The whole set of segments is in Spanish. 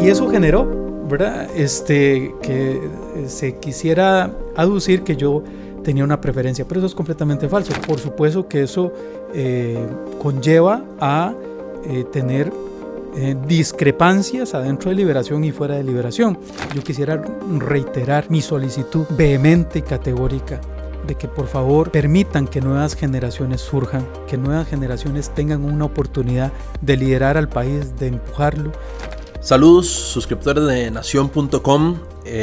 Y eso generó, ¿verdad? Que se quisiera aducir que yo tenía una preferencia, pero eso es completamente falso. Por supuesto que eso conlleva a tener discrepancias adentro de Liberación y fuera de Liberación. Yo quisiera reiterar mi solicitud vehemente y categórica de que por favor permitan que nuevas generaciones surjan, que nuevas generaciones tengan una oportunidad de liderar al país, de empujarlo. Saludos, suscriptores de Nación.com,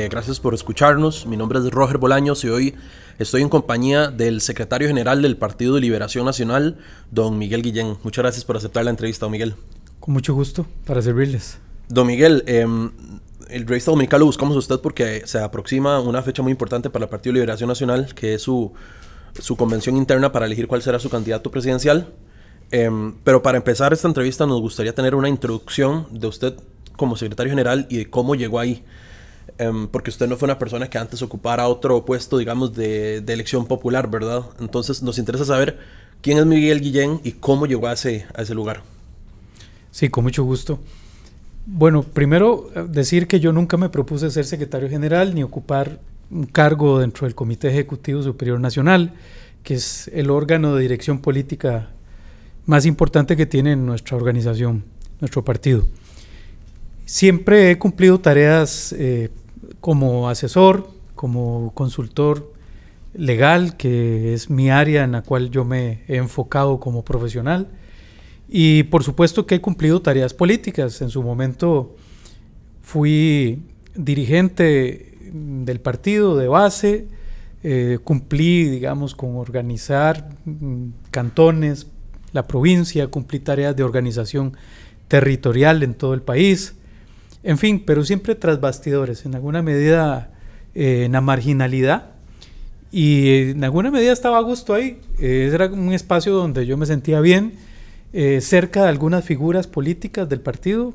gracias por escucharnos. Mi nombre es Roger Bolaños y hoy estoy en compañía del secretario general del Partido de Liberación Nacional, don Miguel Guillén. Muchas gracias por aceptar la entrevista, don Miguel. Con mucho gusto, para servirles. Don Miguel, el Revista Dominical lo buscamos a usted porque se aproxima una fecha muy importante para el Partido de Liberación Nacional, que es su convención interna para elegir cuál será su candidato presidencial. Pero para empezar esta entrevista nos gustaría tener una introducción de usted como secretario general y de cómo llegó ahí. Porque usted no fue una persona que antes ocupara otro puesto, digamos, de elección popular, ¿verdad? Entonces nos interesa saber quién es Miguel Guillén y cómo llegó a ese lugar. Sí, con mucho gusto. Bueno, primero decir que yo nunca me propuse ser secretario general ni ocupar un cargo dentro del Comité Ejecutivo Superior Nacional, que es el órgano de dirección política más importante que tiene nuestra organización, nuestro partido. Siempre he cumplido tareas como asesor, como consultor legal, que es mi área en la cual yo me he enfocado como profesional. Y por supuesto que he cumplido tareas políticas. En su momento fui dirigente del partido de base, cumplí, digamos, con organizar cantones, la provincia, cumplí tareas de organización territorial en todo el país, en fin, pero siempre tras bastidores, en alguna medida en la marginalidad, y en alguna medida estaba a gusto ahí. Era un espacio donde yo me sentía bien, cerca de algunas figuras políticas del partido,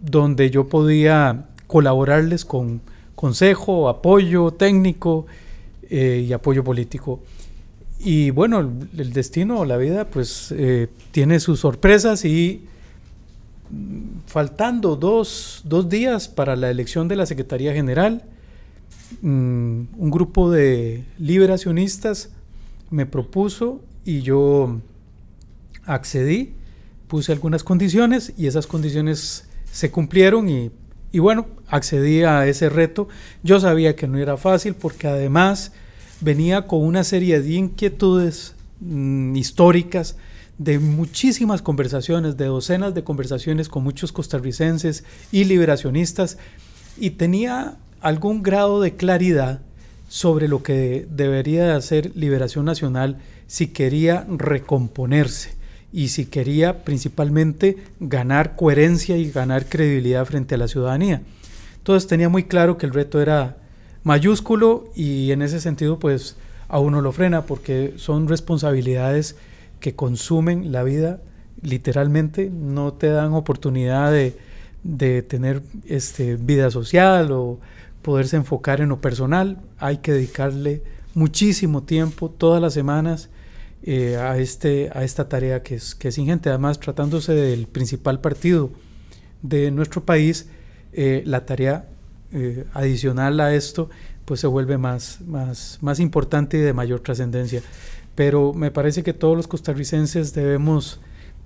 donde yo podía colaborarles con consejo, apoyo técnico y apoyo político. Y bueno, el destino, la vida, pues tiene sus sorpresas, y faltando dos días para la elección de la Secretaría General, un grupo de liberacionistas me propuso y yo accedí, puse algunas condiciones y esas condiciones se cumplieron y bueno, accedí a ese reto. Yo sabía que no era fácil porque además venía con una serie de inquietudes históricas, de muchísimas conversaciones, de docenas de conversaciones con muchos costarricenses y liberacionistas, y tenía algún grado de claridad sobre lo que debería hacer Liberación Nacional si quería recomponerse y si quería principalmente ganar coherencia y ganar credibilidad frente a la ciudadanía. Entonces tenía muy claro que el reto era mayúsculo, y en ese sentido pues a uno lo frena porque son responsabilidades que consumen la vida literalmente, no te dan oportunidad de tener vida social o poderse enfocar en lo personal. Hay que dedicarle muchísimo tiempo, todas las semanas, a esta tarea que es ingente. Además, tratándose del principal partido de nuestro país, la tarea adicional a esto pues se vuelve más importante y de mayor trascendencia. Pero me parece que todos los costarricenses debemos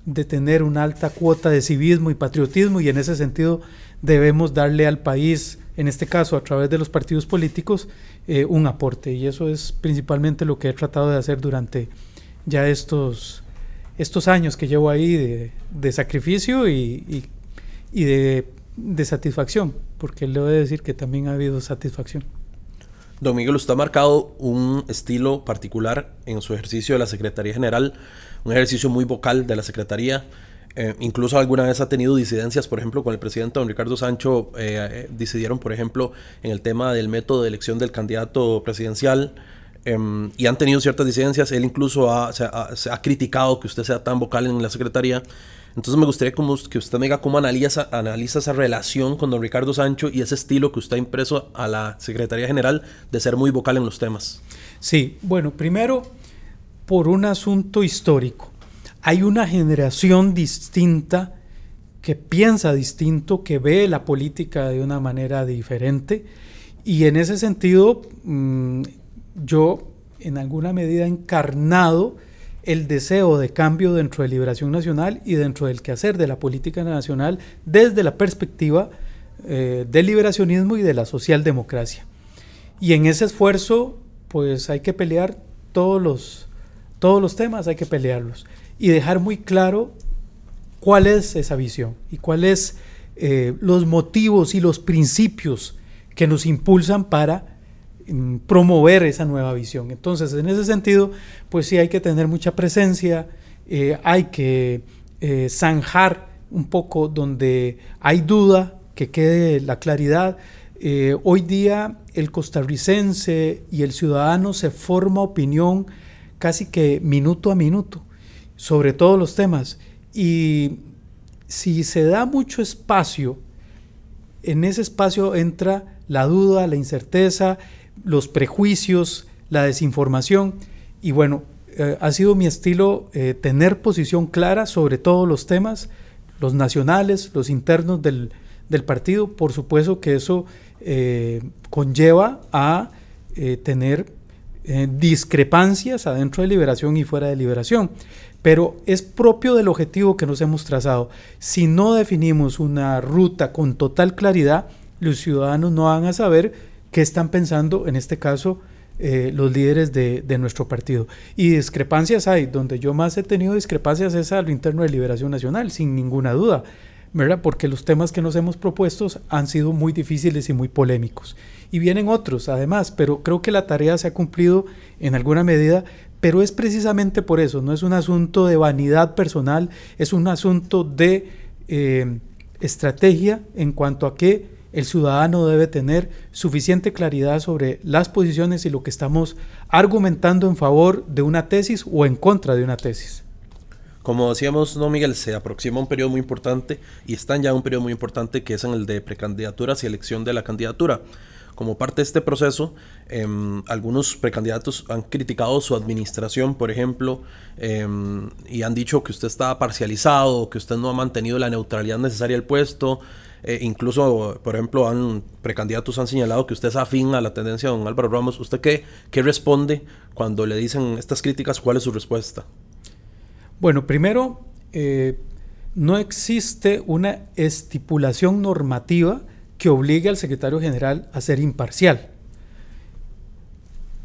de tener una alta cuota de civismo y patriotismo, y en ese sentido debemos darle al país, en este caso a través de los partidos políticos, un aporte, y eso es principalmente lo que he tratado de hacer durante ya estos años que llevo ahí de sacrificio y de satisfacción, porque le voy a decir que también ha habido satisfacción. Don Miguel, usted ha marcado un estilo particular en su ejercicio de la Secretaría General, un ejercicio muy vocal de la Secretaría. Incluso alguna vez ha tenido disidencias, por ejemplo, con el presidente don Ricardo Sancho, decidieron, por ejemplo, en el tema del método de elección del candidato presidencial, y han tenido ciertas disidencias. Él incluso se ha criticado que usted sea tan vocal en la Secretaría. Entonces me gustaría que usted me diga cómo analiza esa relación con don Ricardo Sancho y ese estilo que usted ha impreso a la Secretaría General de ser muy vocal en los temas. Sí, bueno, primero por un asunto histórico. Hay una generación distinta piensa distinto, que ve la política de una manera diferente. Y en ese sentido, yo en alguna medida he encarnado el deseo de cambio dentro de Liberación Nacional y dentro del quehacer de la política nacional desde la perspectiva del liberacionismo y de la socialdemocracia. Y en ese esfuerzo, pues hay que pelear todos los temas, hay que pelearlos y dejar muy claro cuál es esa visión y cuáles los motivos y los principios que nos impulsan para promover esa nueva visión. Entonces, en ese sentido, pues sí hay que tener mucha presencia, hay que zanjar un poco donde hay duda, que quede la claridad. Hoy día el costarricense y el ciudadano se forma opinión casi que minuto a minuto sobre todos los temas, y si se da mucho espacio, en ese espacio entra la duda, la incerteza, los prejuicios, la desinformación. Y bueno, ha sido mi estilo tener posición clara sobre todos los temas, los nacionales, los internos del partido. Por supuesto que eso conlleva a tener discrepancias adentro de Liberación y fuera de Liberación, pero es propio del objetivo que nos hemos trazado. Si no definimos una ruta con total claridad, los ciudadanos no van a saber qué están pensando, en este caso, los líderes de nuestro partido. Y discrepancias hay. Donde yo más he tenido discrepancias es a lo interno de Liberación Nacional, sin ninguna duda, ¿verdad? Porque los temas que nos hemos propuesto han sido muy difíciles y muy polémicos. Y vienen otros, además, pero creo que la tarea se ha cumplido en alguna medida, pero es precisamente por eso. No es un asunto de vanidad personal, es un asunto de estrategia en cuanto a que el ciudadano debe tener suficiente claridad sobre las posiciones y lo que estamos argumentando en favor de una tesis o en contra de una tesis. Como decíamos, no, Miguel, se aproxima un periodo muy importante y están ya en un periodo muy importante, que es en el de precandidaturas y elección de la candidatura. Como parte de este proceso, algunos precandidatos han criticado su administración, por ejemplo, y han dicho que usted está parcializado, que usted no ha mantenido la neutralidad necesaria del puesto. Incluso, por ejemplo, precandidatos han señalado que usted es afín a la tendencia de don Álvaro Ramos. ¿Usted qué responde cuando le dicen estas críticas? ¿Cuál es su respuesta? Bueno, primero, no existe una estipulación normativa que obligue al secretario general a ser imparcial.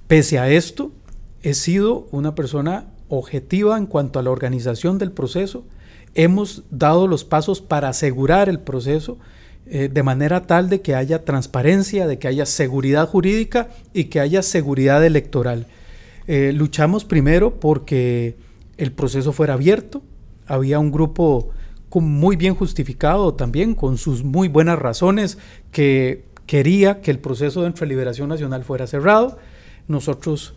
Pese a esto, he sido una persona objetiva en cuanto a la organización del proceso. Hemos dado los pasos para asegurar el proceso de manera tal de que haya transparencia, de que haya seguridad jurídica y que haya seguridad electoral. Luchamos primero porque el proceso fuera abierto. Había un grupo muy bien justificado también, con sus muy buenas razones, que quería que el proceso dentro de Liberación Nacional fuera cerrado. Nosotros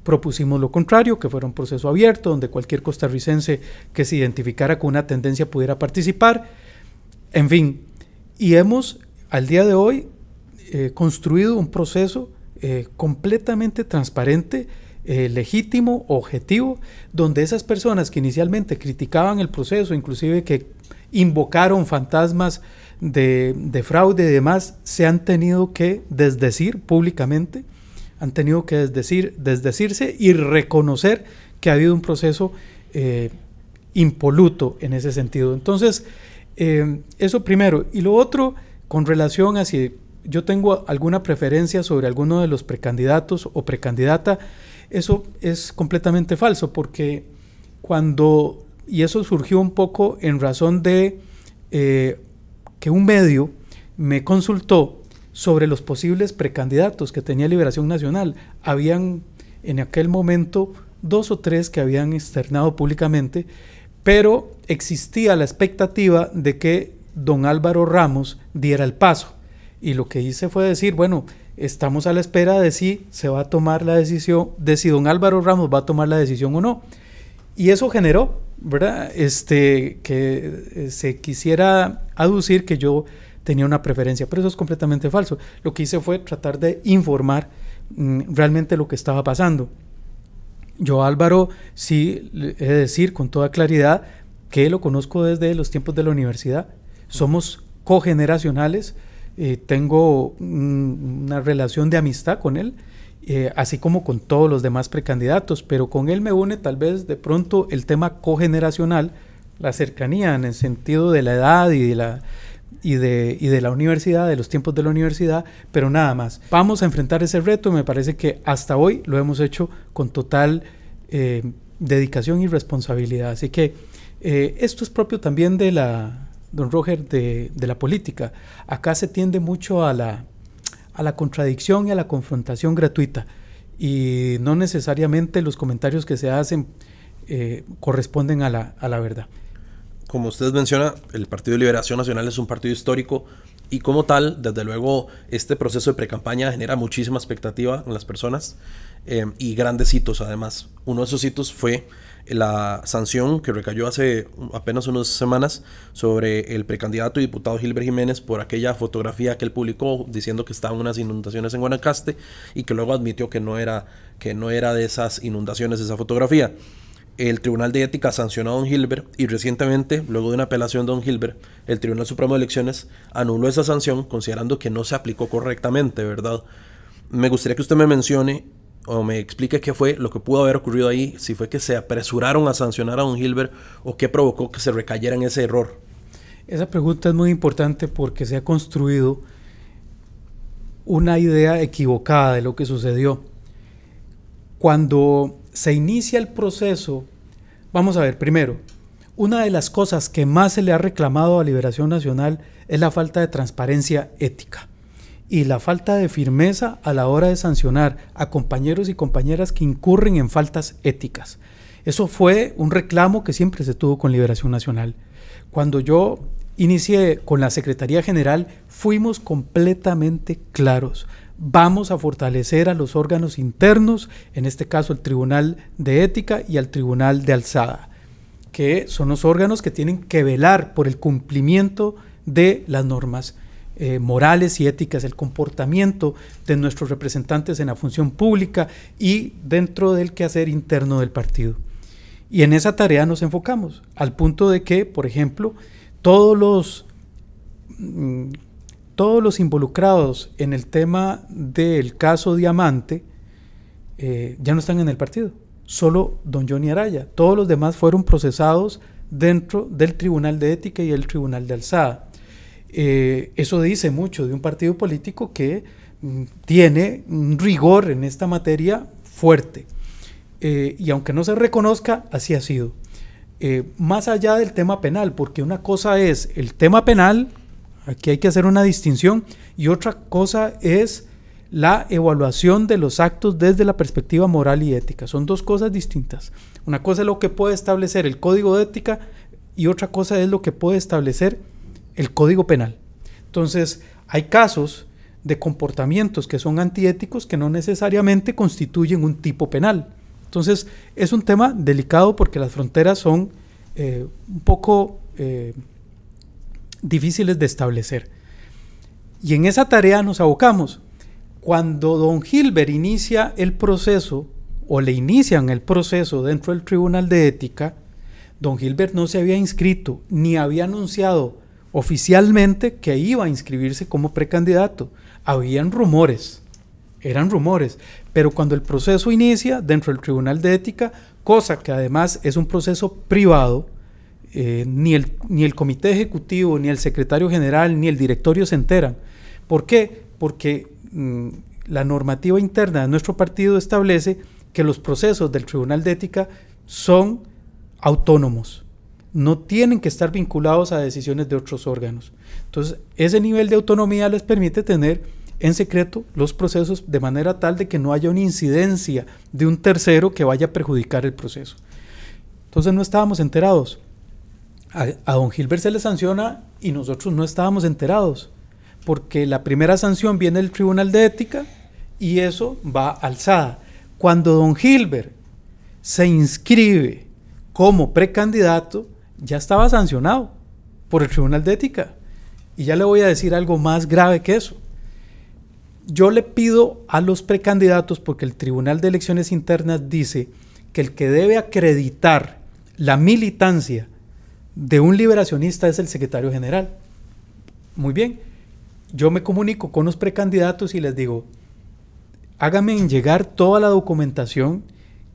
propusimos lo contrario, que fuera un proceso abierto, donde cualquier costarricense que se identificara con una tendencia pudiera participar. En fin, y hemos al día de hoy construido un proceso completamente transparente, legítimo, objetivo, donde esas personas que inicialmente criticaban el proceso, inclusive que invocaron fantasmas de fraude y demás, se han tenido que desdecir públicamente, han tenido que desdecirse y reconocer que ha habido un proceso impoluto en ese sentido. Entonces, eso primero. Y lo otro, con relación a si yo tengo alguna preferencia sobre alguno de los precandidatos o precandidata, eso es completamente falso, porque y eso surgió un poco en razón de que un medio me consultó sobre los posibles precandidatos que tenía Liberación Nacional. Habían en aquel momento 2 o 3 que habían externado públicamente, pero existía la expectativa de que don Álvaro Ramos diera el paso. Y lo que hice fue decir, bueno, estamos a la espera de si se va a tomar la decisión, de si don Álvaro Ramos va a tomar la decisión o no. Y eso generó, ¿verdad? Que se quisiera aducir que yo tenía una preferencia, pero eso es completamente falso. Lo que hice fue tratar de informar realmente lo que estaba pasando. Yo, Álvaro, sí he de decir con toda claridad que lo conozco desde los tiempos de la universidad. Somos cogeneracionales, tengo una relación de amistad con él, así como con todos los demás precandidatos, pero con él me une tal vez de pronto el tema cogeneracional, la cercanía en el sentido de la edad y de la universidad, de los tiempos de la universidad, pero nada más. Vamos a enfrentar ese reto, me parece que hasta hoy lo hemos hecho con total dedicación y responsabilidad. Así que esto es propio también de don Roger, de la política. Acá se tiende mucho a la contradicción y a la confrontación gratuita, y no necesariamente los comentarios que se hacen corresponden a la verdad. Como usted menciona, el Partido de Liberación Nacional es un partido histórico y como tal, desde luego, este proceso de precampaña genera muchísima expectativa en las personas y grandes hitos además. Uno de esos hitos fue la sanción que recayó hace apenas unas semanas sobre el precandidato y diputado Gilbert Jiménez por aquella fotografía que él publicó diciendo que estaban unas inundaciones en Guanacaste y que luego admitió que no era de esas inundaciones esa fotografía. El Tribunal de Ética sancionó a don Gilbert y recientemente, luego de una apelación de don Gilbert, el Tribunal Supremo de Elecciones anuló esa sanción considerando que no se aplicó correctamente, ¿verdad? Me gustaría que usted me mencione o me explique qué fue lo que pudo haber ocurrido ahí, si fue que se apresuraron a sancionar a don Gilbert o qué provocó que se recayera en ese error. Esa pregunta es muy importante porque se ha construido una idea equivocada de lo que sucedió. Cuando se inicia el proceso, vamos a ver, primero, una de las cosas que más se le ha reclamado a Liberación Nacional es la falta de transparencia ética y la falta de firmeza a la hora de sancionar a compañeros y compañeras que incurren en faltas éticas. Eso fue un reclamo que siempre se tuvo con Liberación Nacional. Cuando yo inicié con la Secretaría General, fuimos completamente claros. Vamos a fortalecer a los órganos internos, en este caso el Tribunal de Ética y al Tribunal de Alzada, que son los órganos que tienen que velar por el cumplimiento de las normas morales y éticas, el comportamiento de nuestros representantes en la función pública y dentro del quehacer interno del partido. Y en esa tarea nos enfocamos, al punto de que, por ejemplo, todos los involucrados en el tema del caso Diamante ya no están en el partido, solo don Johnny Araya. Todos los demás fueron procesados dentro del Tribunal de Ética y el Tribunal de Alzada. Eso dice mucho de un partido político que tiene un rigor en esta materia fuerte. Y aunque no se reconozca, así ha sido. Más allá del tema penal, porque una cosa es el tema penal, aquí hay que hacer una distinción, y otra cosa es la evaluación de los actos desde la perspectiva moral y ética. Son dos cosas distintas. Una cosa es lo que puede establecer el Código de Ética y otra cosa es lo que puede establecer el Código Penal. Entonces, hay casos de comportamientos que son antiéticos que no necesariamente constituyen un tipo penal. Entonces, es un tema delicado porque las fronteras son un poco difíciles de establecer. Y en esa tarea nos abocamos. Cuando don Gilbert inicia el proceso, o le inician el proceso dentro del Tribunal de Ética, don Gilbert no se había inscrito, ni había anunciado oficialmente que iba a inscribirse como precandidato. Habían rumores, eran rumores, pero cuando el proceso inicia dentro del Tribunal de Ética, cosa que además es un proceso privado, ni el comité ejecutivo, ni el secretario general, ni el directorio se enteran. ¿Por qué? Porque la normativa interna de nuestro partido establece que los procesos del Tribunal de Ética son autónomos, no tienen que estar vinculados a decisiones de otros órganos. Entonces, ese nivel de autonomía les permite tener en secreto los procesos de manera tal de que no haya una incidencia de un tercero que vaya a perjudicar el proceso. Entonces, no estábamos enterados. A don Gilbert se le sanciona y nosotros no estábamos enterados, porque la primera sanción viene del Tribunal de Ética y eso va a Alzada. Cuando don Gilbert se inscribe como precandidato, ya estaba sancionado por el Tribunal de Ética. Y ya le voy a decir algo más grave que eso. Yo le pido a los precandidatos, porque el Tribunal de Elecciones Internas dice que el que debe acreditar la militancia de un liberacionista es el secretario general. Muy bien, yo me comunico con los precandidatos y les digo, hágame llegar toda la documentación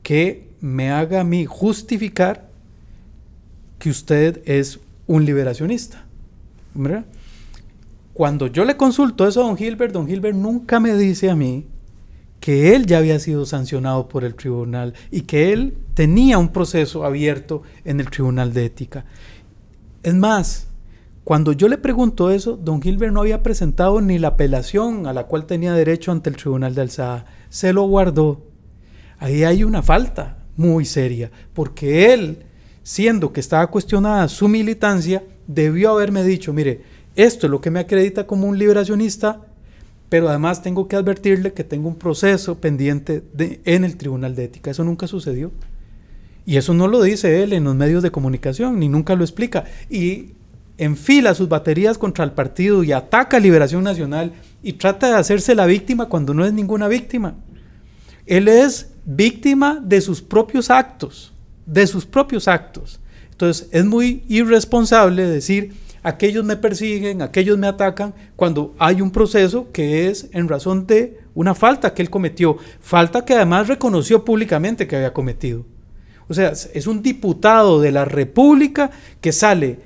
que me haga a mí justificar que usted es un liberacionista, ¿verdad? Cuando yo le consulto eso a don Gilbert nunca me dice a mí que él ya había sido sancionado por el tribunal y que él tenía un proceso abierto en el Tribunal de Ética. Es más, cuando yo le pregunto eso, don Gilbert no había presentado ni la apelación a la cual tenía derecho ante el Tribunal de Alzada. Se lo guardó. Ahí hay una falta muy seria, porque él, siendo que estaba cuestionada su militancia, debió haberme dicho, mire, esto es lo que me acredita como un liberacionista, pero además tengo que advertirle que tengo un proceso pendiente en el Tribunal de Ética. Eso nunca sucedió. Y eso no lo dice él en los medios de comunicación, ni nunca lo explica. Y enfila sus baterías contra el partido y ataca a Liberación Nacional y trata de hacerse la víctima cuando no es ninguna víctima. Él es víctima de sus propios actos, Entonces es muy irresponsable decir, aquellos me persiguen, aquellos me atacan, cuando hay un proceso que es en razón de una falta que él cometió, falta que además reconoció públicamente que había cometido. O sea, es un diputado de la República que sale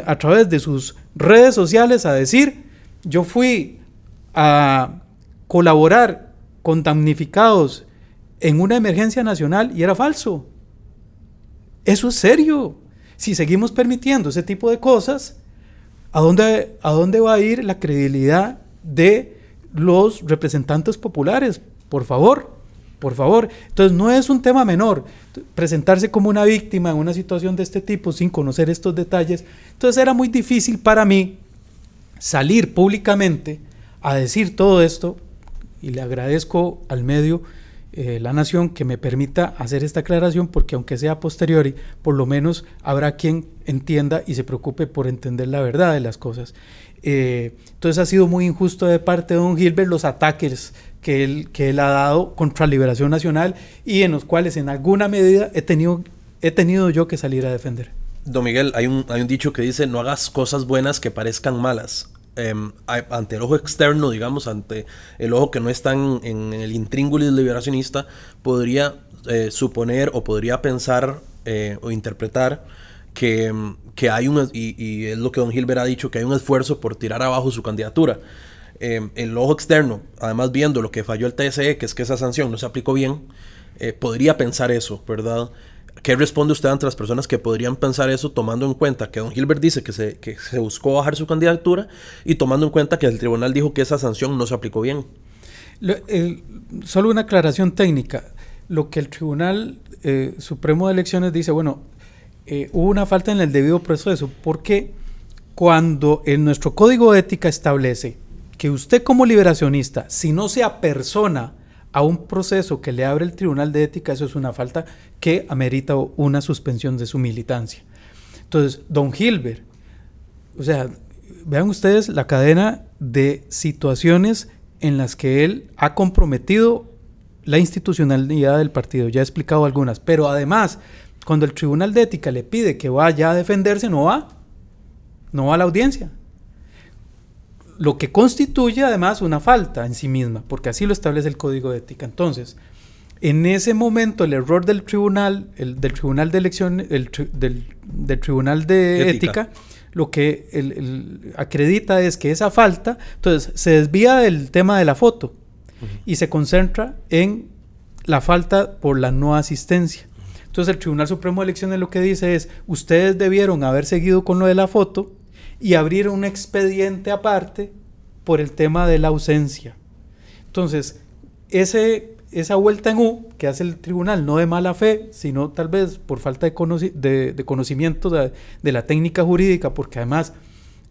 a través de sus redes sociales a decir, yo fui a colaborar con damnificados en una emergencia nacional y era falso. Eso es serio. Si seguimos permitiendo ese tipo de cosas, ¿a dónde va a ir la credibilidad de los representantes populares? Por favor. Entonces no es un tema menor presentarse como una víctima en una situación de este tipo sin conocer estos detalles. Entonces era muy difícil para mí salir públicamente a decir todo esto, y le agradezco al medio La Nación que me permita hacer esta aclaración, porque aunque sea posteriori, por lo menos habrá quien entienda y se preocupe por entender la verdad de las cosas. Entonces ha sido muy injusto de parte de don Gilbert los ataques que él ha dado contra Liberación Nacional y en los cuales en alguna medida he tenido yo que salir a defender. Don Miguel, hay un dicho que dice, no hagas cosas buenas que parezcan malas. Ante el ojo externo, digamos, ante el ojo que no está en el intríngulis liberacionista, podría suponer o podría pensar o interpretar que hay y es lo que don Gilbert ha dicho, que hay un esfuerzo por tirar abajo su candidatura. El ojo externo, además viendo lo que falló el TSE, que es que esa sanción no se aplicó bien, podría pensar eso, ¿verdad? ¿Qué responde usted ante las personas que podrían pensar eso, tomando en cuenta que don Gilbert dice que se buscó bajar su candidatura y tomando en cuenta que el tribunal dijo que esa sanción no se aplicó bien? Solo una aclaración técnica. Lo que el Tribunal Supremo de Elecciones dice, bueno, hubo una falta en el debido proceso, porque cuando en nuestro Código de Ética establece que usted como liberacionista, si no se apersona a un proceso que le abre el Tribunal de Ética, eso es una falta que amerita una suspensión de su militancia. Entonces, don Gilbert, o sea, vean ustedes la cadena de situaciones en las que él ha comprometido la institucionalidad del partido. Ya he explicado algunas, pero además, cuando el Tribunal de Ética le pide que vaya a defenderse, no va a la audiencia. Lo que constituye además una falta en sí misma, porque así lo establece el Código de Ética. Entonces, en ese momento el error del tribunal, del Tribunal de Elecciones, del Tribunal de Ética, lo que acredita es que esa falta, entonces se desvía del tema de la foto y se concentra en la falta por la no asistencia. Entonces el Tribunal Supremo de Elecciones lo que dice es, ustedes debieron haber seguido con lo de la foto y abrir un expediente aparte por el tema de la ausencia. Entonces, esa vuelta en U que hace el tribunal, no de mala fe, sino tal vez por falta de conocimiento de la técnica jurídica, porque además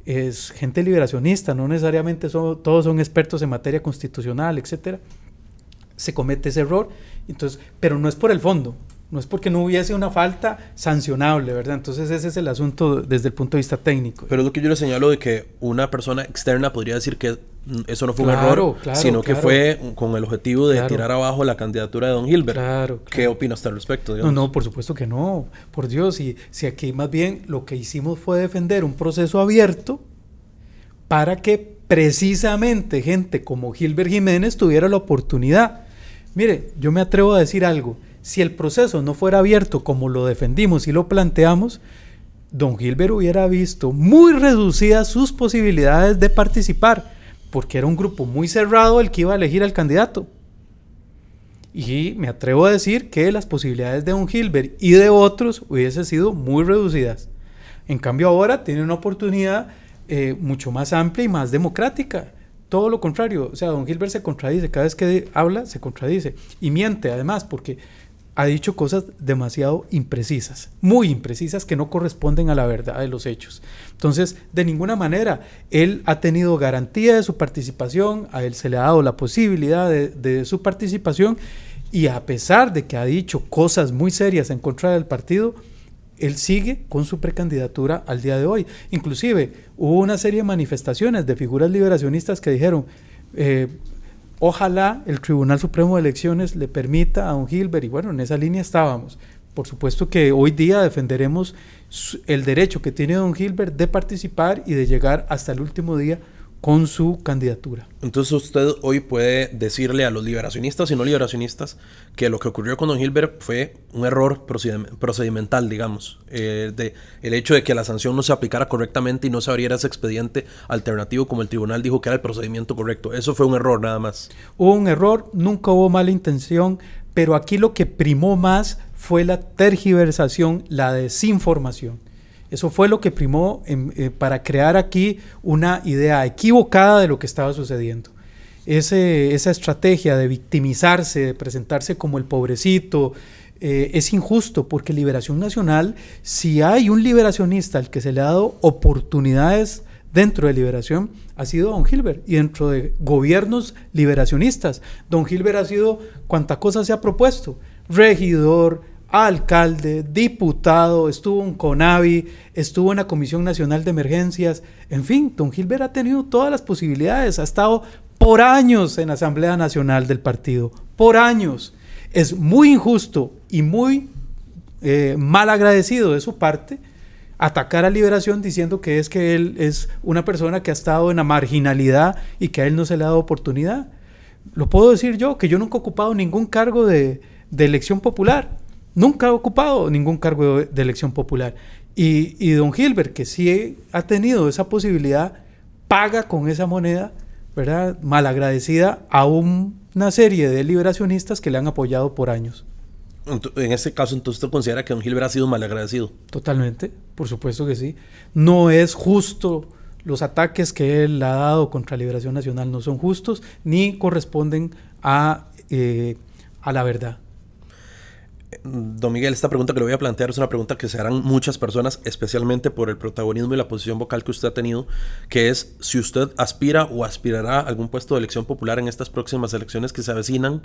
es gente liberacionista, no necesariamente todos son expertos en materia constitucional, etcétera, se comete ese error. Entonces, pero no es por el fondo, no es porque no hubiese una falta sancionable, ¿verdad? Entonces ese es el asunto desde el punto de vista técnico. Pero es lo que yo le señalo de que una persona externa podría decir que eso no fue un error, sino que fue con el objetivo de tirar abajo la candidatura de don Gilbert. ¿Qué opina usted al respecto? Digamos? No, por supuesto que no. Por Dios, si aquí más bien lo que hicimos fue defender un proceso abierto para que precisamente gente como Gilbert Jiménez tuviera la oportunidad. Mire, yo me atrevo a decir algo. Si el proceso no fuera abierto como lo defendimos y lo planteamos, don Gilbert hubiera visto muy reducidas sus posibilidades de participar, porque era un grupo muy cerrado el que iba a elegir al candidato. Y me atrevo a decir que las posibilidades de don Gilbert y de otros hubiesen sido muy reducidas. En cambio ahora tiene una oportunidad mucho más amplia y más democrática. Todo lo contrario, o sea, don Gilbert se contradice, cada vez que habla se contradice y miente además porque ha dicho cosas demasiado imprecisas, muy imprecisas, que no corresponden a la verdad de los hechos. Entonces, de ninguna manera, él ha tenido garantía de su participación, a él se le ha dado la posibilidad de su participación, y a pesar de que ha dicho cosas muy serias en contra del partido, él sigue con su precandidatura al día de hoy. Inclusive, hubo una serie de manifestaciones de figuras liberacionistas que dijeron... ojalá el Tribunal Supremo de Elecciones le permita a don Gilbert, y bueno, en esa línea estábamos. Por supuesto que hoy día defenderemos el derecho que tiene don Gilbert de participar y de llegar hasta el último día con su candidatura. Entonces usted hoy puede decirle a los liberacionistas y no liberacionistas que lo que ocurrió con don Gilbert fue un error procedimental, digamos, el hecho de que la sanción no se aplicara correctamente y no se abriera ese expediente alternativo como el tribunal dijo que era el procedimiento correcto. Eso fue un error nada más. Hubo un error, nunca hubo mala intención, pero aquí lo que primó más fue la tergiversación, la desinformación. Eso fue lo que primó para crear aquí una idea equivocada de lo que estaba sucediendo. Esa estrategia de victimizarse, de presentarse como el pobrecito, es injusto, porque Liberación Nacional, si hay un liberacionista al que se le ha dado oportunidades dentro de Liberación, ha sido don Gilbert, y dentro de gobiernos liberacionistas. Don Gilbert ha sido cuanta cosa se ha propuesto, regidor, alcalde, diputado, estuvo en CONAVI, estuvo en la Comisión Nacional de Emergencias, en fin, don Gilbert ha tenido todas las posibilidades, ha estado por años en la Asamblea Nacional del partido, por años. Es muy injusto y muy mal agradecido de su parte atacar a Liberación diciendo que él es una persona que ha estado en la marginalidad y que a él no se le ha dado oportunidad. Lo puedo decir yo, que yo nunca he ocupado ningún cargo de elección popular. Nunca ha ocupado ningún cargo de elección popular. Y don Gilbert, que sí ha tenido esa posibilidad, paga con esa moneda, ¿verdad?, malagradecida a una serie de liberacionistas que le han apoyado por años. En ese caso, entonces, ¿usted considera que don Gilbert ha sido malagradecido? Totalmente, por supuesto que sí. No es justo, los ataques que él ha dado contra Liberación Nacional no son justos ni corresponden a la verdad. Don Miguel, esta pregunta que le voy a plantear es una pregunta que se harán muchas personas, especialmente por el protagonismo y la posición vocal que usted ha tenido, que es si usted aspira o aspirará a algún puesto de elección popular en estas próximas elecciones que se avecinan,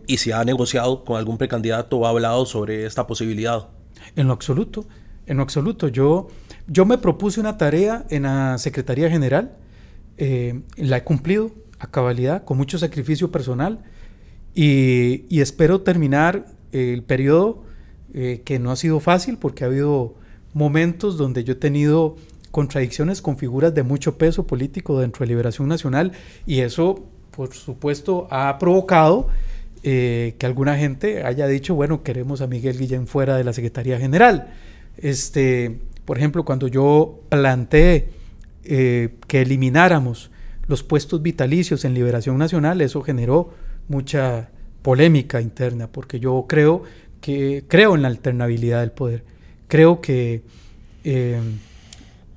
y si ha negociado con algún precandidato o ha hablado sobre esta posibilidad. En lo absoluto, en lo absoluto. Yo me propuse una tarea en la Secretaría General, la he cumplido a cabalidad, con mucho sacrificio personal, y espero terminar el periodo, que no ha sido fácil porque ha habido momentos donde yo he tenido contradicciones con figuras de mucho peso político dentro de Liberación Nacional, y eso por supuesto ha provocado que alguna gente haya dicho, bueno, queremos a Miguel Guillén fuera de la Secretaría General. Por ejemplo, cuando yo planteé que elimináramos los puestos vitalicios en Liberación Nacional, eso generó mucha polémica interna, porque yo creo en la alternabilidad del poder. Creo que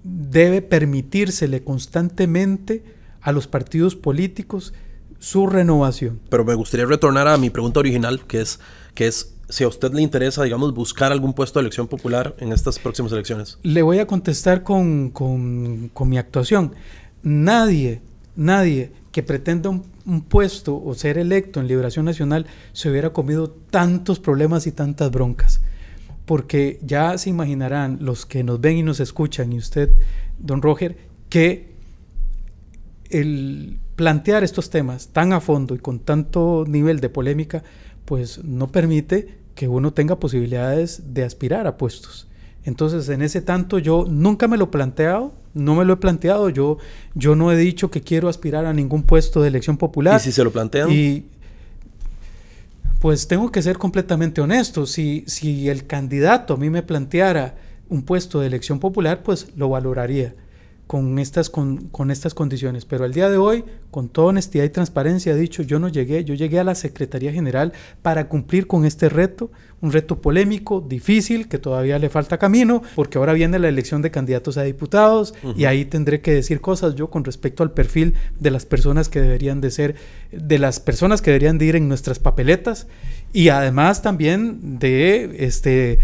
debe permitírsele constantemente a los partidos políticos su renovación. Pero me gustaría retornar a mi pregunta original, que es si a usted le interesa, digamos, buscar algún puesto de elección popular en estas próximas elecciones. Le voy a contestar con mi actuación. Nadie que pretenda un puesto o ser electo en Liberación Nacional se hubiera comido tantos problemas y tantas broncas, porque ya se imaginarán los que nos ven y nos escuchan, y usted, don Roger, que el plantear estos temas tan a fondo y con tanto nivel de polémica, pues no permite que uno tenga posibilidades de aspirar a puestos. Entonces, en ese tanto yo nunca me lo he planteado, yo no he dicho que quiero aspirar a ningún puesto de elección popular. ¿Y si se lo plantean? Y pues tengo que ser completamente honesto. Si el candidato a mí me planteara un puesto de elección popular, pues lo valoraría con estas condiciones. Pero al día de hoy, con toda honestidad y transparencia, he dicho, yo llegué a la Secretaría General para cumplir con este reto, un reto polémico, difícil, que todavía le falta camino, porque ahora viene la elección de candidatos a diputados, y ahí tendré que decir cosas yo con respecto al perfil de las personas que deberían de ser, de las personas que deberían de ir en nuestras papeletas, y además también de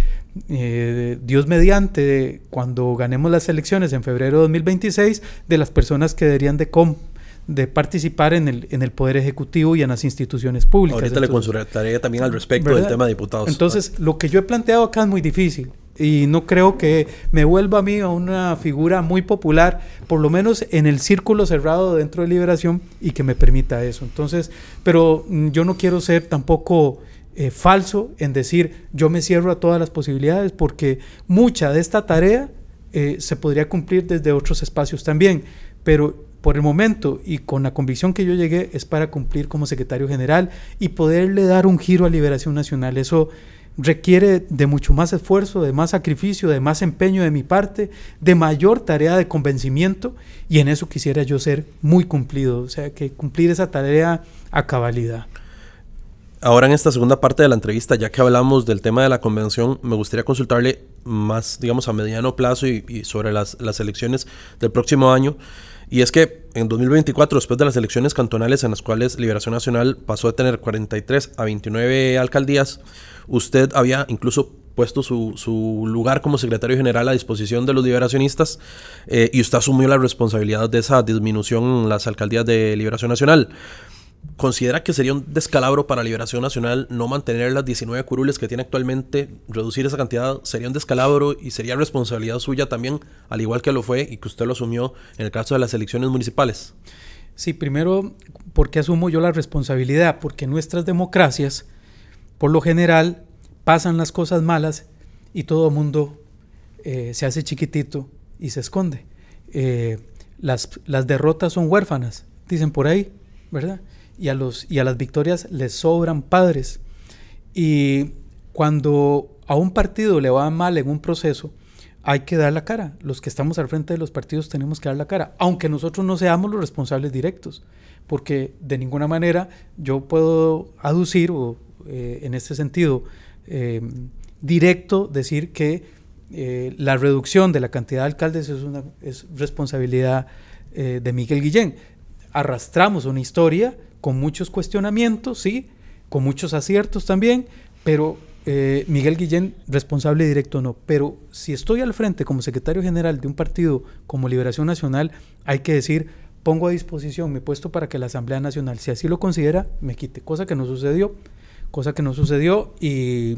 Dios mediante, cuando ganemos las elecciones en febrero de 2026, de las personas que deberían de participar en el Poder Ejecutivo y en las instituciones públicas. Ahorita le consultaré también al respecto, ¿verdad?, del tema de diputados. Entonces, lo que yo he planteado acá es muy difícil y no creo que me vuelva a mí a una figura muy popular, por lo menos en el círculo cerrado dentro de Liberación, y que me permita eso. Entonces, pero yo no quiero ser tampoco falso en decir yo me cierro a todas las posibilidades, porque mucha de esta tarea se podría cumplir desde otros espacios también, pero por el momento y con la convicción que yo llegué es para cumplir como secretario general y poderle dar un giro a Liberación Nacional. Eso requiere de mucho más esfuerzo, de más sacrificio, de más empeño de mi parte, de mayor tarea de convencimiento, y en eso quisiera yo ser muy cumplido, o sea, que cumplir esa tarea a cabalidad. Ahora, en esta segunda parte de la entrevista, ya que hablamos del tema de la convención, me gustaría consultarle más, digamos, a mediano plazo y sobre las elecciones del próximo año. Y es que en 2024, después de las elecciones cantonales en las cuales Liberación Nacional pasó de tener 43 a 29 alcaldías, usted había incluso puesto su lugar como secretario general a disposición de los liberacionistas, y usted asumió la responsabilidad de esa disminución en las alcaldías de Liberación Nacional. ¿Considera que sería un descalabro para Liberación Nacional no mantener las 19 curules que tiene actualmente? ¿Reducir esa cantidad sería un descalabro y sería responsabilidad suya también, al igual que lo fue y que usted lo asumió en el caso de las elecciones municipales? Sí, primero, ¿por qué asumo yo la responsabilidad? Porque en nuestras democracias, por lo general, pasan las cosas malas y todo el mundo se hace chiquitito y se esconde. Las derrotas son huérfanas, dicen por ahí, ¿verdad? Y a las victorias les sobran padres. Y cuando a un partido le va mal en un proceso, hay que dar la cara. Los que estamos al frente de los partidos tenemos que dar la cara, aunque nosotros no seamos los responsables directos, porque de ninguna manera yo puedo aducir, o en este sentido directo, decir que la reducción de la cantidad de alcaldes es responsabilidad de Miguel Guillén. Arrastramos una historia con muchos cuestionamientos, sí, con muchos aciertos también, pero Miguel Guillén, responsable directo no. Pero si estoy al frente como secretario general de un partido como Liberación Nacional, hay que decir, pongo a disposición mi puesto para que la Asamblea Nacional, si así lo considera, me quite, cosa que no sucedió y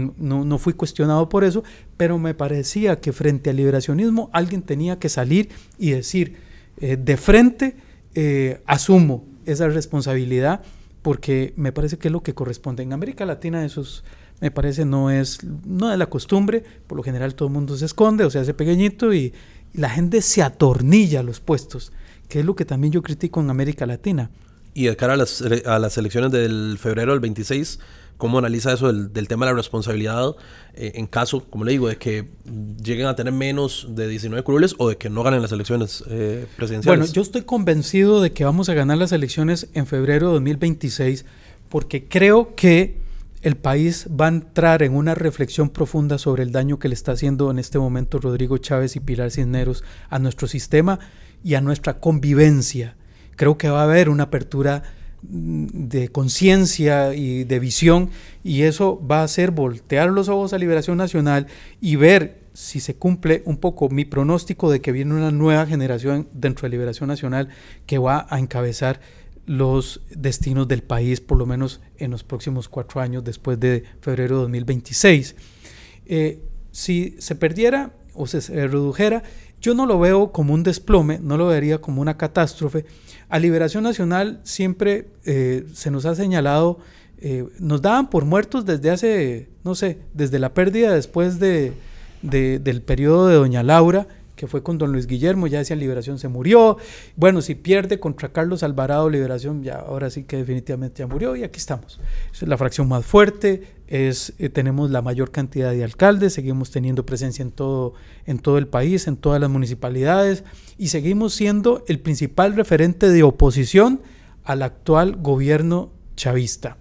no fui cuestionado por eso, pero me parecía que frente al liberacionismo alguien tenía que salir y decir de frente, asumo esa responsabilidad, porque me parece que es lo que corresponde. En América Latina eso me parece no es la costumbre. Por lo general todo el mundo se esconde o se hace pequeñito y la gente se atornilla a los puestos, que es lo que también yo critico en América Latina. Y de cara a las elecciones del febrero del 26, ¿cómo analiza eso del tema de la responsabilidad en caso, como le digo, de que lleguen a tener menos de 19 curules o de que no ganen las elecciones presidenciales? Bueno, yo estoy convencido de que vamos a ganar las elecciones en febrero de 2026, porque creo que el país va a entrar en una reflexión profunda sobre el daño que le está haciendo en este momento Rodrigo Chávez y Pilar Cisneros a nuestro sistema y a nuestra convivencia. Creo que va a haber una apertura de conciencia y de visión, y eso va a hacer voltear los ojos a Liberación Nacional y ver si se cumple un poco mi pronóstico de que viene una nueva generación dentro de Liberación Nacional que va a encabezar los destinos del país, por lo menos en los próximos 4 años después de febrero de 2026. Si se perdiera o se redujera, Yo no lo veo como un desplome, no lo vería como una catástrofe. A Liberación Nacional siempre se nos ha señalado, nos daban por muertos desde hace, no sé, desde la pérdida después del periodo de Doña Laura, que fue con don Luis Guillermo, ya decían Liberación se murió. Bueno, si pierde contra Carlos Alvarado, Liberación ya ahora sí que definitivamente ya murió, y aquí estamos. Es la fracción más fuerte, tenemos la mayor cantidad de alcaldes, seguimos teniendo presencia en todo el país, en todas las municipalidades, y seguimos siendo el principal referente de oposición al actual gobierno chavista.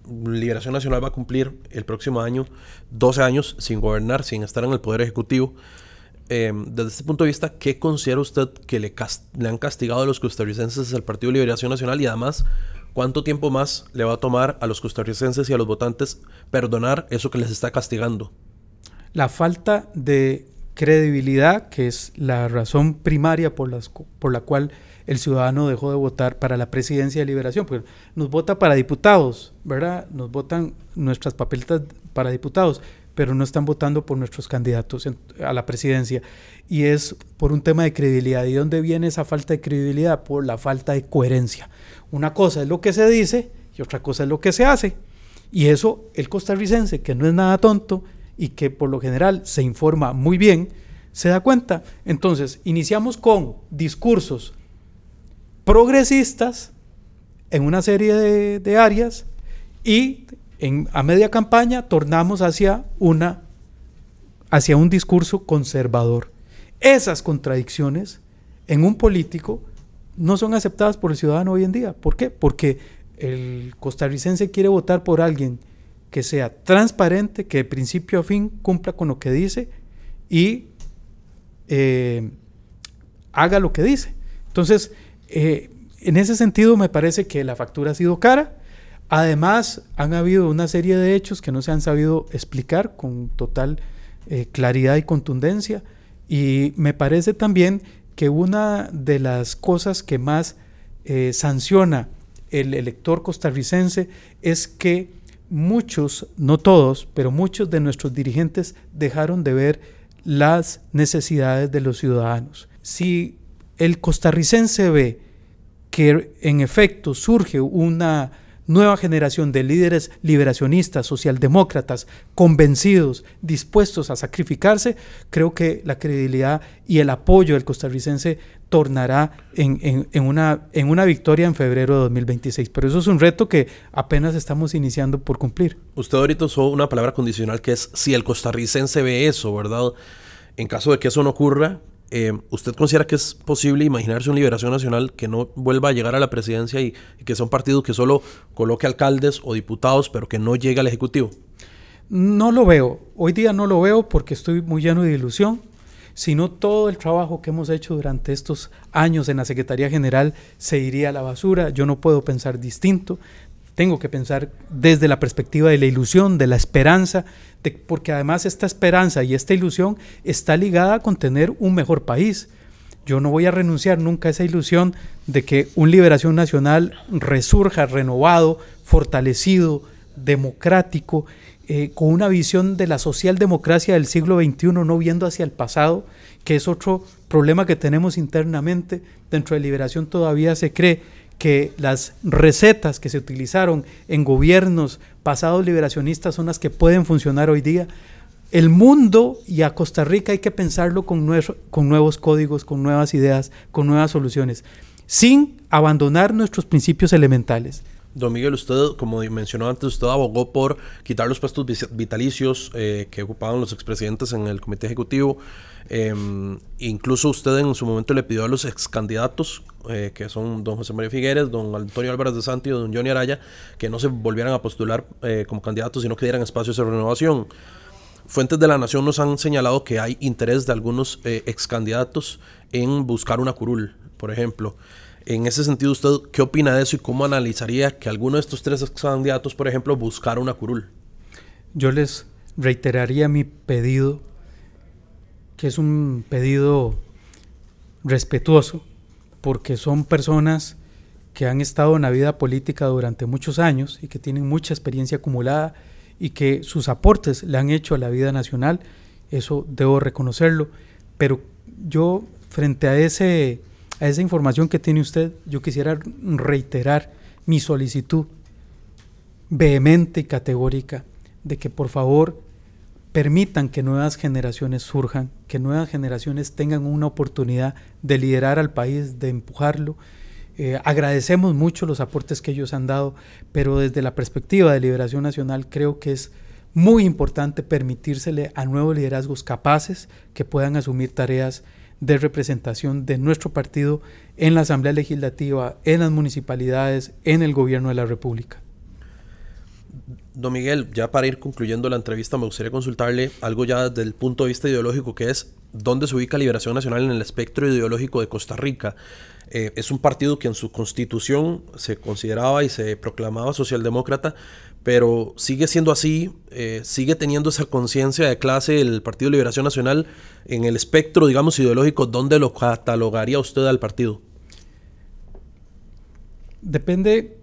Liberación Nacional va a cumplir el próximo año 12 años sin gobernar, sin estar en el Poder Ejecutivo. Desde este punto de vista, ¿qué considera usted que le han castigado a los costarricenses al Partido Liberación Nacional? Y además, ¿cuánto tiempo más le va a tomar a los costarricenses y a los votantes perdonar eso que les está castigando? La falta de credibilidad, que es la razón primaria por la cual el ciudadano dejó de votar para la presidencia de Liberación, porque nos vota para diputados, ¿verdad? Nos votan nuestras papeletas para diputados, pero no están votando por nuestros candidatos a la presidencia, y es por un tema de credibilidad. ¿Y dónde viene esa falta de credibilidad? Por la falta de coherencia. Una cosa es lo que se dice y otra cosa es lo que se hace, y eso el costarricense, que no es nada tonto y que por lo general se informa muy bien, se da cuenta. Entonces, iniciamos con discursos progresistas en una serie de áreas, y a media campaña tornamos hacia un discurso conservador. Esas contradicciones en un político no son aceptadas por el ciudadano hoy en día. ¿Por qué? Porque el costarricense quiere votar por alguien que sea transparente, que de principio a fin cumpla con lo que dice y haga lo que dice. Entonces, en ese sentido me parece que la factura ha sido cara. Además, han habido una serie de hechos que no se han sabido explicar con total claridad y contundencia, y me parece también que una de las cosas que más sanciona el elector costarricense es que muchos, no todos, pero muchos de nuestros dirigentes dejaron de ver las necesidades de los ciudadanos. Si el costarricense ve que en efecto surge una nueva generación de líderes liberacionistas, socialdemócratas, convencidos, dispuestos a sacrificarse, creo que la credibilidad y el apoyo del costarricense tornará en una victoria en febrero de 2026. Pero eso es un reto que apenas estamos iniciando por cumplir. Usted ahorita usó una palabra condicional que es si el costarricense ve eso, ¿verdad? En caso de que eso no ocurra, ¿usted considera que es posible imaginarse una Liberación Nacional que no vuelva a llegar a la presidencia y que sea un partido que solo coloque alcaldes o diputados, pero que no llegue al Ejecutivo? No lo veo. Hoy día no lo veo porque estoy muy lleno de ilusión. Sino todo el trabajo que hemos hecho durante estos años en la Secretaría General se iría a la basura. Yo no puedo pensar distinto. Tengo que pensar desde la perspectiva de la ilusión, de la esperanza, porque además esta esperanza y esta ilusión está ligada con tener un mejor país. Yo no voy a renunciar nunca a esa ilusión de que un Liberación Nacional resurja renovado, fortalecido, democrático, con una visión de la socialdemocracia del siglo XXI, no viendo hacia el pasado, que es otro problema que tenemos internamente. Dentro de Liberación todavía se cree que las recetas que se utilizaron en gobiernos pasados liberacionistas son las que pueden funcionar hoy día. El mundo y a Costa Rica hay que pensarlo con nuevos códigos, con nuevas ideas, con nuevas soluciones, sin abandonar nuestros principios elementales. Don Miguel, usted, como mencionó antes, usted abogó por quitar los puestos vitalicios que ocupaban los expresidentes en el comité ejecutivo. Incluso usted en su momento le pidió a los excandidatos, que son don José María Figueres, don Antonio Álvarez de Santi y don Johnny Araya, que no se volvieran a postular como candidatos, sino que dieran espacios de renovación. Fuentes de la Nación nos han señalado que hay interés de algunos excandidatos en buscar una curul, por ejemplo. En ese sentido, ¿usted qué opina de eso y cómo analizaría que alguno de estos tres candidatos, por ejemplo, buscara una curul? Yo les reiteraría mi pedido, que es un pedido respetuoso, porque son personas que han estado en la vida política durante muchos años y que tienen mucha experiencia acumulada y que sus aportes le han hecho a la vida nacional. Eso debo reconocerlo, pero yo frente a esa información que tiene usted, yo quisiera reiterar mi solicitud vehemente y categórica de que por favor permitan que nuevas generaciones surjan, que nuevas generaciones tengan una oportunidad de liderar al país, de empujarlo. Agradecemos mucho los aportes que ellos han dado, pero desde la perspectiva de Liberación Nacional creo que es muy importante permitírsele a nuevos liderazgos capaces que puedan asumir tareas de representación de nuestro partido en la Asamblea Legislativa, en las municipalidades, en el gobierno de la República. Don Miguel, ya para ir concluyendo la entrevista, me gustaría consultarle algo ya desde el punto de vista ideológico, que es dónde se ubica Liberación Nacional en el espectro ideológico de Costa Rica. Es un partido que en su constitución se consideraba y se proclamaba socialdemócrata, pero sigue siendo así, sigue teniendo esa conciencia de clase el Partido Liberación Nacional en el espectro, digamos, ideológico. ¿Dónde lo catalogaría usted al partido? Depende,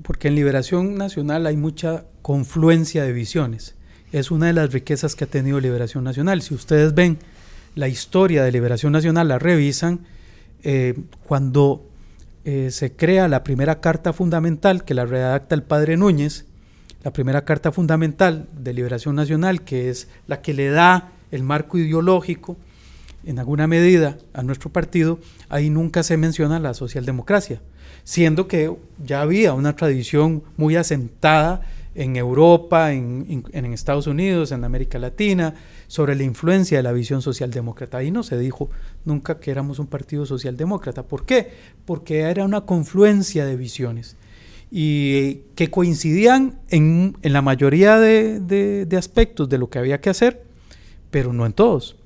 porque en Liberación Nacional hay mucha confluencia de visiones. Es una de las riquezas que ha tenido Liberación Nacional. Si ustedes ven la historia de Liberación Nacional, la revisan, cuando se crea la primera carta fundamental, que la redacta el padre Núñez, la primera carta fundamental de Liberación Nacional, que es la que le da el marco ideológico en alguna medida a nuestro partido, ahí nunca se menciona la socialdemocracia, siendo que ya había una tradición muy asentada en Europa, en Estados Unidos, en América Latina, sobre la influencia de la visión socialdemócrata. Ahí no se dijo nunca que éramos un partido socialdemócrata. ¿Por qué? Porque era una confluencia de visiones y que coincidían en la mayoría de aspectos de lo que había que hacer, pero no en todos.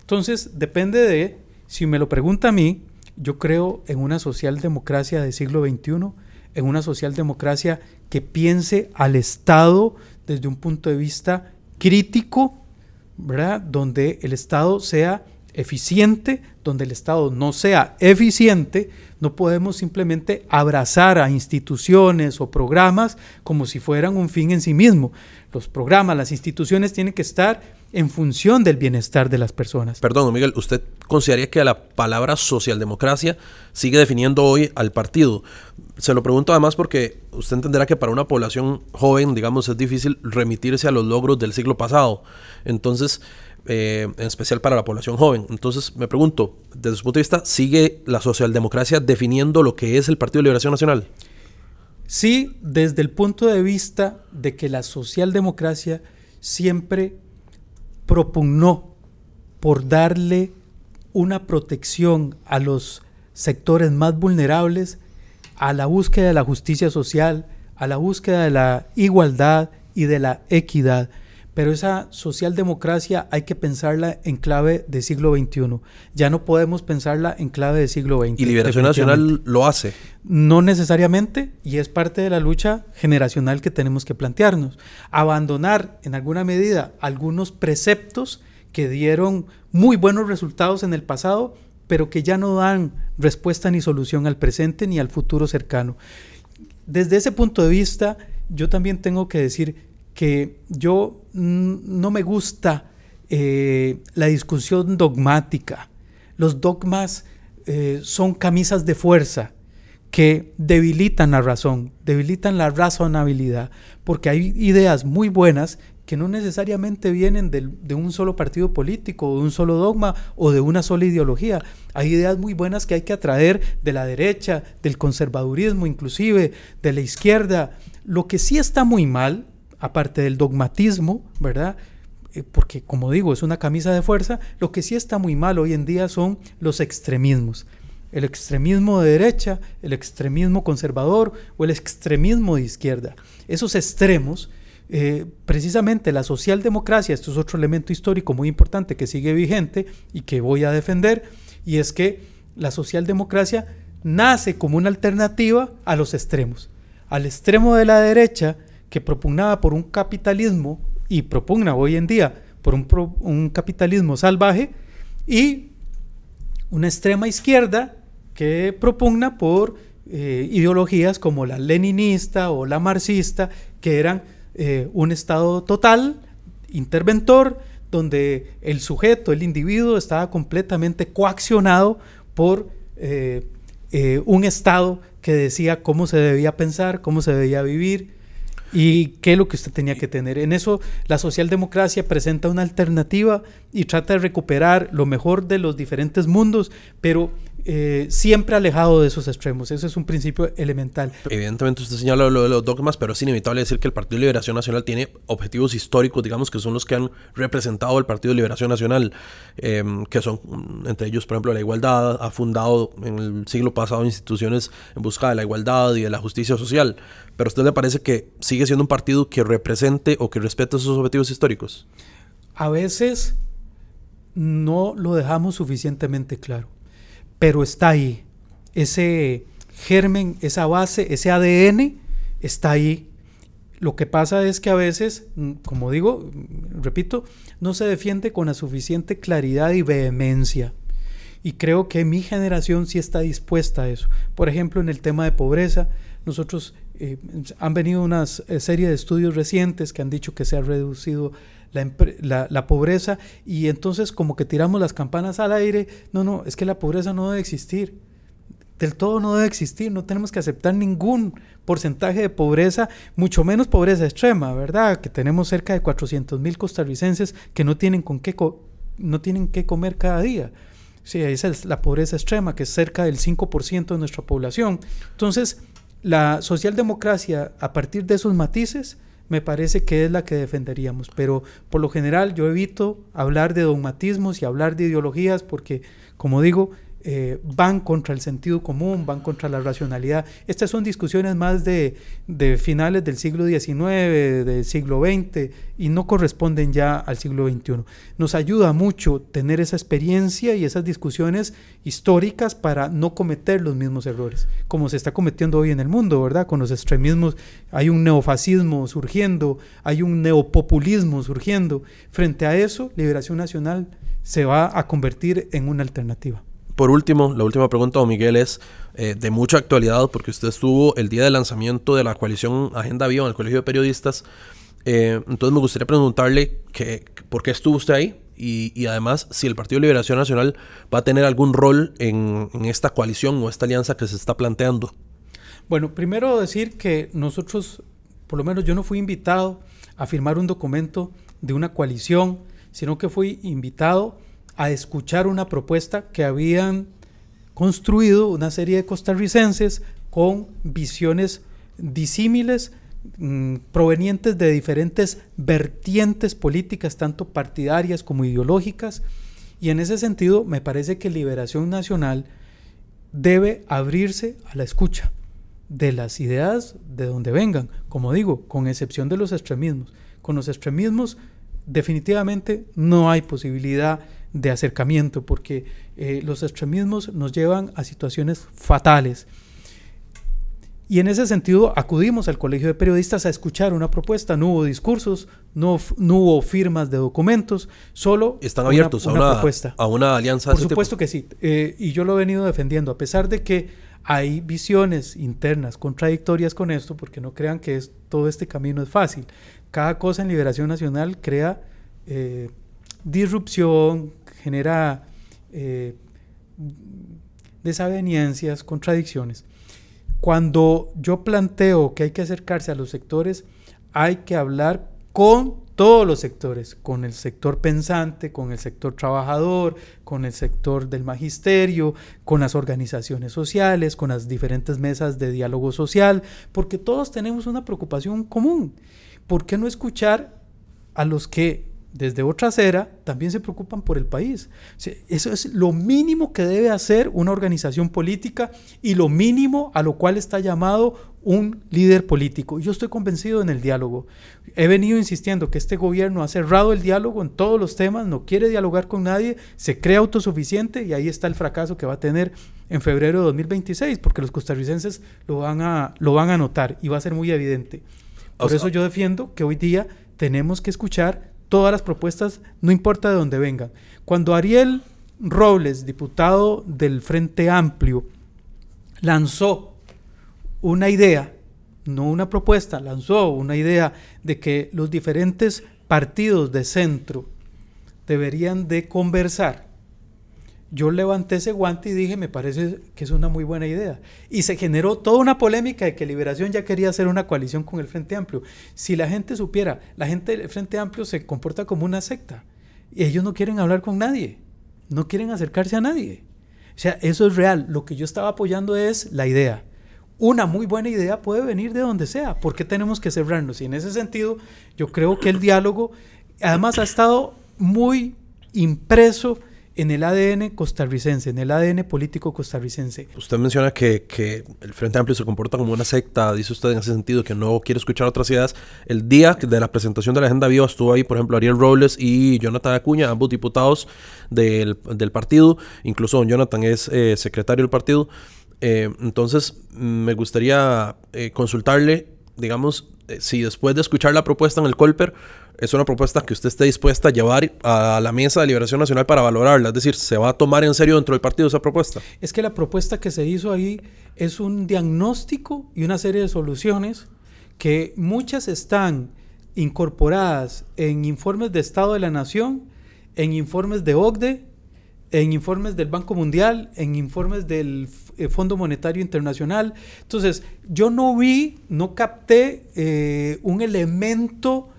Entonces, depende de, si me lo pregunta a mí, yo creo en una socialdemocracia del siglo XXI, en una socialdemocracia que piense al Estado desde un punto de vista crítico, ¿verdad? Donde el Estado sea eficiente, donde el Estado no sea eficiente. No podemos simplemente abrazar a instituciones o programas como si fueran un fin en sí mismo. Los programas, las instituciones tienen que estar en función del bienestar de las personas. Perdón, Miguel, ¿usted consideraría que la palabra socialdemocracia sigue definiendo hoy al partido? Se lo pregunto además porque usted entenderá que para una población joven, digamos, es difícil remitirse a los logros del siglo pasado. Entonces, en especial para la población joven. Entonces, me pregunto, desde su punto de vista, ¿sigue la socialdemocracia definiendo lo que es el Partido de Liberación Nacional? Sí, desde el punto de vista de que la socialdemocracia siempre propugnó por darle una protección a los sectores más vulnerables, a la búsqueda de la justicia social, a la búsqueda de la igualdad y de la equidad. Pero esa socialdemocracia hay que pensarla en clave de siglo XXI. Ya no podemos pensarla en clave de siglo XX. ¿Y Liberación Nacional lo hace? No necesariamente, y es parte de la lucha generacional que tenemos que plantearnos. Abandonar en alguna medida algunos preceptos que dieron muy buenos resultados en el pasado, pero que ya no dan respuesta ni solución al presente ni al futuro cercano. Desde ese punto de vista, yo también tengo que decir que yo no me gusta la discusión dogmática. Los dogmas son camisas de fuerza que debilitan la razón, debilitan la razonabilidad, porque hay ideas muy buenas que no necesariamente vienen de un solo partido político, o de un solo dogma o de una sola ideología. Hay ideas muy buenas que hay que atraer de la derecha, del conservadurismo inclusive, de la izquierda. Lo que sí está muy mal, aparte del dogmatismo, ¿verdad? Porque, como digo, es una camisa de fuerza. Lo que sí está muy mal hoy en día son los extremismos. El extremismo de derecha, el extremismo conservador o el extremismo de izquierda. Esos extremos, precisamente la socialdemocracia, esto es otro elemento histórico muy importante que sigue vigente y que voy a defender, y es que la socialdemocracia nace como una alternativa a los extremos. Al extremo de la derecha, que propugnaba por un capitalismo y propugna hoy en día por un capitalismo salvaje, y una extrema izquierda que propugna por ideologías como la leninista o la marxista, que eran un Estado total, interventor, donde el sujeto, el individuo, estaba completamente coaccionado por un Estado que decía cómo se debía pensar, cómo se debía vivir y qué es lo que usted tenía que tener. En eso la socialdemocracia presenta una alternativa y trata de recuperar lo mejor de los diferentes mundos, pero siempre alejado de esos extremos. Eso es un principio elemental. Evidentemente usted señala lo de los dogmas, pero es inevitable decir que el Partido de Liberación Nacional tiene objetivos históricos, digamos, que son los que han representado el Partido de Liberación Nacional, que son, entre ellos, por ejemplo, la igualdad. Ha fundado en el siglo pasado instituciones en busca de la igualdad y de la justicia social. ¿Pero a usted le parece que sigue siendo un partido que represente o que respete esos objetivos históricos? A veces no lo dejamos suficientemente claro, pero está ahí. Ese germen, esa base, ese ADN está ahí. Lo que pasa es que a veces, como digo, repito, no se defiende con la suficiente claridad y vehemencia. Y creo que mi generación sí está dispuesta a eso. Por ejemplo, en el tema de pobreza, nosotros han venido una serie de estudios recientes que han dicho que se ha reducido la pobreza, y entonces como que tiramos las campanas al aire. No, es que la pobreza no debe existir. Del todo no debe existir. No tenemos que aceptar ningún porcentaje de pobreza, mucho menos pobreza extrema, ¿verdad? Que tenemos cerca de 400,000 costarricenses que no tienen qué comer cada día. Sí, esa es la pobreza extrema, que es cerca del 5% de nuestra población. Entonces, la socialdemocracia, a partir de esos matices, me parece que es la que defenderíamos, pero por lo general yo evito hablar de dogmatismos y hablar de ideologías porque, como digo, van contra el sentido común, van contra la racionalidad. Estas son discusiones más de finales del siglo XIX, del siglo XX, y no corresponden ya al siglo XXI. Nos ayuda mucho tener esa experiencia y esas discusiones históricas para no cometer los mismos errores, como se está cometiendo hoy en el mundo, ¿verdad? Con los extremismos, hay un neofascismo surgiendo, hay un neopopulismo surgiendo. Frente a eso, Liberación Nacional se va a convertir en una alternativa. Por último, la última pregunta, don Miguel, es de mucha actualidad, porque usted estuvo el día del lanzamiento de la coalición Agenda Viva en el Colegio de Periodistas. Entonces me gustaría preguntarle por qué estuvo usted ahí y además si el Partido de Liberación Nacional va a tener algún rol en esta coalición o esta alianza que se está planteando. Bueno, primero decir que nosotros, por lo menos yo no fui invitado a firmar un documento de una coalición, sino que fui invitado a escuchar una propuesta que habían construido una serie de costarricenses con visiones disímiles, provenientes de diferentes vertientes políticas, tanto partidarias como ideológicas, y en ese sentido me parece que Liberación Nacional debe abrirse a la escucha de las ideas de donde vengan, como digo, con excepción de los extremismos. Con los extremismos definitivamente no hay posibilidad de acercamiento, porque los extremismos nos llevan a situaciones fatales. Y en ese sentido acudimos al Colegio de Periodistas a escuchar una propuesta. No hubo discursos, no hubo firmas de documentos, solo ¿están abiertos una propuesta a una alianza? Por supuesto que sí, y yo lo he venido defendiendo, a pesar de que hay visiones internas contradictorias con esto, porque no crean que todo este camino es fácil. Cada cosa en Liberación Nacional crea disrupción, genera desavenencias, contradicciones. Cuando yo planteo que hay que acercarse a los sectores, hay que hablar con todos los sectores, con el sector pensante, con el sector trabajador, con el sector del magisterio, con las organizaciones sociales, con las diferentes mesas de diálogo social, porque todos tenemos una preocupación común. ¿Por qué no escuchar a los que desde otra acera también se preocupan por el país? O sea, eso es lo mínimo que debe hacer una organización política y lo mínimo a lo cual está llamado un líder político. Yo estoy convencido en el diálogo. He venido insistiendo que este gobierno ha cerrado el diálogo en todos los temas, no quiere dialogar con nadie, se cree autosuficiente, y ahí está el fracaso que va a tener en febrero de 2026, porque los costarricenses lo van a notar y va a ser muy evidente. Por eso yo defiendo que hoy día tenemos que escuchar todas las propuestas, no importa de dónde vengan. Cuando Ariel Robles, diputado del Frente Amplio, lanzó una idea, no una propuesta, lanzó una idea de que los diferentes partidos de centro deberían de conversar. Yo levanté ese guante y dije, me parece que es una muy buena idea. Y se generó toda una polémica de que Liberación ya quería hacer una coalición con el Frente Amplio. Si la gente supiera, la gente del Frente Amplio se comporta como una secta. Y ellos no quieren hablar con nadie. No quieren acercarse a nadie. O sea, eso es real. Lo que yo estaba apoyando es la idea. Una muy buena idea puede venir de donde sea. ¿Por qué tenemos que cerrarnos? Y en ese sentido, yo creo que el diálogo, además, ha estado muy impreso en el ADN costarricense, en el ADN político costarricense. Usted menciona que el Frente Amplio se comporta como una secta, dice usted en ese sentido, que no quiere escuchar otras ideas. El día de la presentación de la Agenda Viva estuvo ahí, por ejemplo, Ariel Robles y Jonathan Acuña, ambos diputados del partido. Incluso don Jonathan es secretario del partido. Entonces, me gustaría consultarle, digamos, si después de escuchar la propuesta en el Colper, es una propuesta que usted esté dispuesta a llevar a la Mesa de Liberación Nacional para valorarla. Es decir, ¿se va a tomar en serio dentro del partido esa propuesta? Es que la propuesta que se hizo ahí es un diagnóstico y una serie de soluciones que muchas están incorporadas en informes de Estado de la Nación, en informes de OCDE, en informes del Banco Mundial, en informes del Fondo Monetario Internacional. Entonces, yo no capté un elemento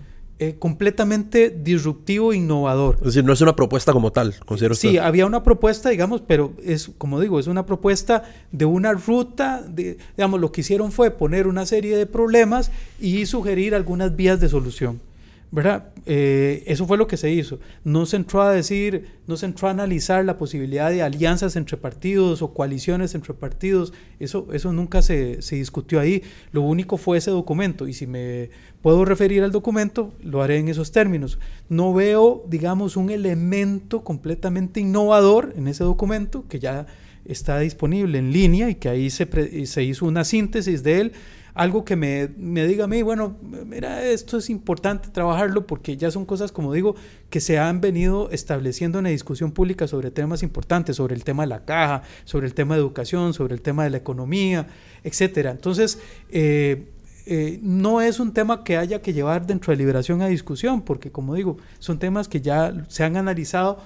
completamente disruptivo e innovador. Es decir, no es una propuesta como tal, considero usted. Sí, había una propuesta, digamos, pero es, como digo, es una propuesta de una ruta, digamos, lo que hicieron fue poner una serie de problemas y sugerir algunas vías de solución, ¿verdad? Eso fue lo que se hizo. No se entró a analizar la posibilidad de alianzas entre partidos o coaliciones entre partidos. Eso nunca se discutió ahí. Lo único fue ese documento, y si me puedo referir al documento, lo haré en esos términos. No veo, digamos, un elemento completamente innovador en ese documento, que ya está disponible en línea y que ahí se hizo una síntesis de él. Algo que me diga a mí, bueno, mira, esto es importante trabajarlo, porque ya son cosas, como digo, que se han venido estableciendo en la discusión pública sobre temas importantes, sobre el tema de la caja, sobre el tema de educación, sobre el tema de la economía, etcétera. Entonces, no es un tema que haya que llevar dentro de Liberación a discusión, porque, como digo, son temas que ya se han analizado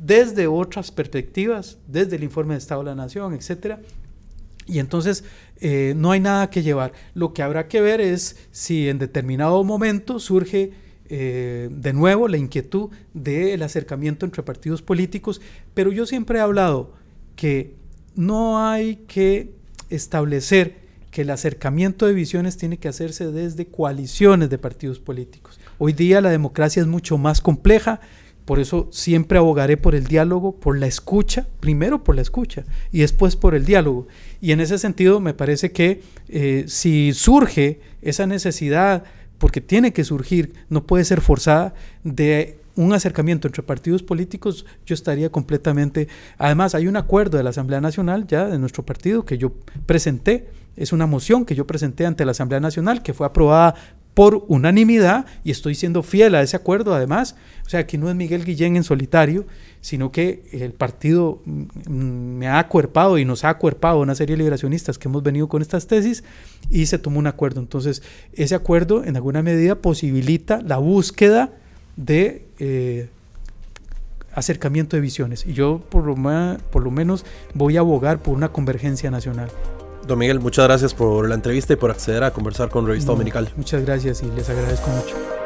desde otras perspectivas, desde el informe de Estado de la Nación, etcétera. Y entonces no hay nada que llevar. Lo que habrá que ver es si en determinado momento surge de nuevo la inquietud del acercamiento entre partidos políticos, pero yo siempre he hablado que no hay que establecer que el acercamiento de visiones tiene que hacerse desde coaliciones de partidos políticos. Hoy día la democracia es mucho más compleja. Por eso siempre abogaré por el diálogo, por la escucha, primero por la escucha y después por el diálogo. Y en ese sentido me parece que si surge esa necesidad, porque tiene que surgir, no puede ser forzada, de un acercamiento entre partidos políticos, yo estaría completamente... Además, hay un acuerdo de la Asamblea Nacional ya de nuestro partido que yo presenté, es una moción que yo presenté ante la Asamblea Nacional que fue aprobada por unanimidad, y estoy siendo fiel a ese acuerdo además. O sea, aquí no es Miguel Guillén en solitario, sino que el partido me ha acuerpado y nos ha acuerpado una serie de liberacionistas que hemos venido con estas tesis, y se tomó un acuerdo. Entonces, ese acuerdo en alguna medida posibilita la búsqueda de acercamiento de visiones, y yo por lo menos voy a abogar por una convergencia nacional. Don Miguel, muchas gracias por la entrevista y por acceder a conversar con Revista Dominical. Muchas gracias y les agradezco mucho.